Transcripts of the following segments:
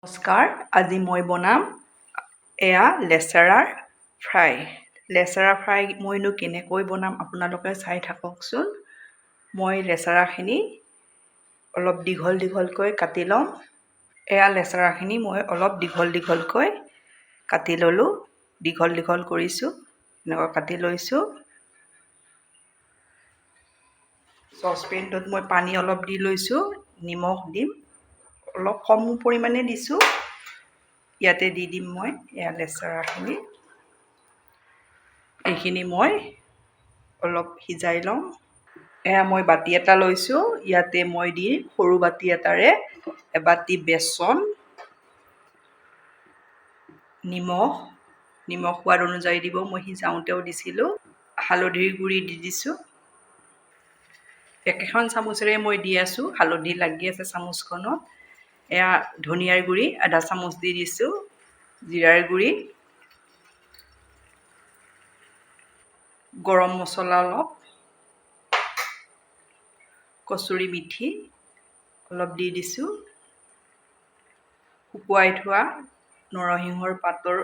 নমস্কাৰ, আজি মই বনাম এয়া লেচেৰাৰ ফ্ৰাই। লেচেৰা ফ্ৰাই মইনো কেনেকৈ বনাম আপোনালোকে চাই থাককচোন। মই লেচেৰাখিনি অলপ দীঘল দীঘলকৈ কাটি ল'ম। এয়া লেচেৰাখিনি মই অলপ দীঘল দীঘলকৈ কাটি ল'লোঁ। দীঘল দীঘল কৰিছোঁ, এনেকৈ কাটি লৈছোঁ। চচপেনটোত মই পানী অলপ দি লৈছোঁ, নিমখ দিম, অলপ কম পৰিমাণে দিছোঁ। ইয়াতে দি দিম মই এয়া লেচেৰাখিনি। এইখিনি মই অলপ সিজাই ল'ম। এয়া মই বাতি এটা লৈছোঁ, ইয়াতে মই দি সৰু বাতি এটাৰে এবাতি বেচন, নিমখ সোৱাদ অনুযায়ী দিব, মই সিজাওঁতেও দিছিলোঁ। হালধিৰ গুড়ি দি দিছোঁ। একেখন চামুচেৰে মই দি আছোঁ, হালধি লাগি আছে চামুচখনত। এয়া ধনিয়াৰ গুড়ি আধা চামুচ দি দিছোঁ, জিৰাৰ গুড়ি, গৰম মছলা অলপ, কচুৰি মেথি অলপ দি দিছোঁ, শুকুৱাই থোৱা নৰসিংহৰ পাতৰ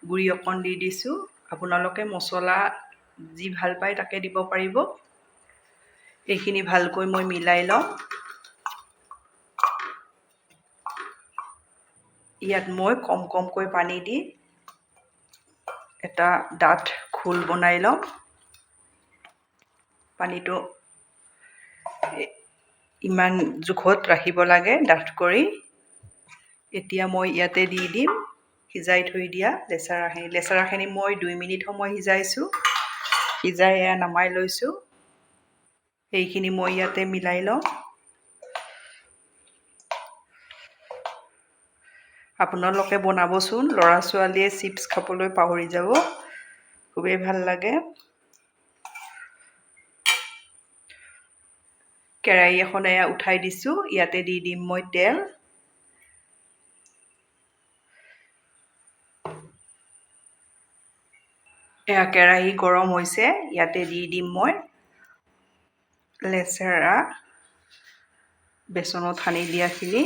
গুড়ি অকণ দি দিছোঁ। আপোনালোকে মছলা যি ভাল পায় তাকে দিব পাৰিব। এইখিনি ভালকৈ মই মিলাই লওঁ। ইয়াত মই কম কমকৈ পানী দি এটা ডাঠ ঘোল বনাই লওঁ। পানীটো ইমান জোখত ৰাখিব লাগে, ডাঠ কৰি। এতিয়া মই ইয়াতে দি দিম সিজাই থৈ দিয়া লেচেৰাখিনি। লেচেৰাখিনি মই 2 মিনিট সময় সিজাইছোঁ। সিজাই এয়া নমাই লৈছোঁ। সেইখিনি মই ইয়াতে মিলাই লওঁ। আপোনালোকে বনাবচোন, ল'ৰা ছোৱালীয়ে চিপছ খাবলৈ পাহৰি যাব, খুবেই ভাল লাগে। কেৰাহী এখন এয়া উঠাই দিছোঁ, ইয়াতে দি দিম মই তেল। এয়া কেৰাহী গৰম হৈছে, ইয়াতে দি দিম মই লেচেৰা বেচনত সানি দিয়াখিনি।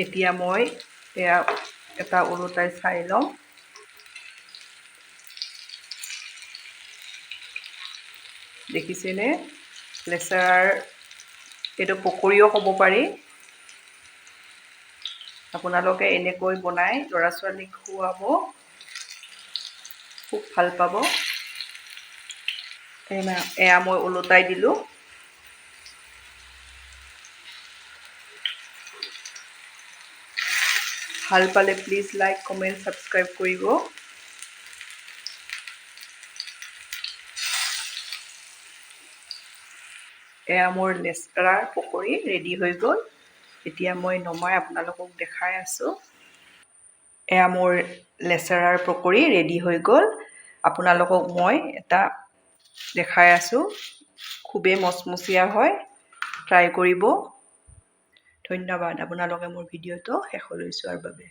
এতিয়া মই এয়া এটা ওলোটাই চাই লওঁ। দেখিছেনে? লেচেৰাৰ এইটো পকৰীও ক'ব পাৰি। আপোনালোকে এনেকৈ বনাই ল'ৰা ছোৱালীক খুৱাব, খুব ভাল পাব। এয়া মই ওলোটাই দিলোঁ। ভাল পালে প্লিজ লাইক, কমেণ্ট, ছাবস্ক্ৰাইব কৰিব। এয়া মোৰ লেচেৰাৰ পকৰী ৰেডি হৈ গ'ল। এতিয়া মই নমাই আপোনালোকক দেখাই আছোঁ। এয়া মোৰ লেচেৰাৰ পকৰী ৰেডি হৈ গ'ল। আপোনালোকক মই এটা দেখাই আছোঁ। খুবেই মচমচীয়া হয়, ট্ৰাই কৰিব। ধন্যবাদ আপোনালোকে মোৰ ভিডিঅ'টো শেষলৈ চোৱাৰ বাবে।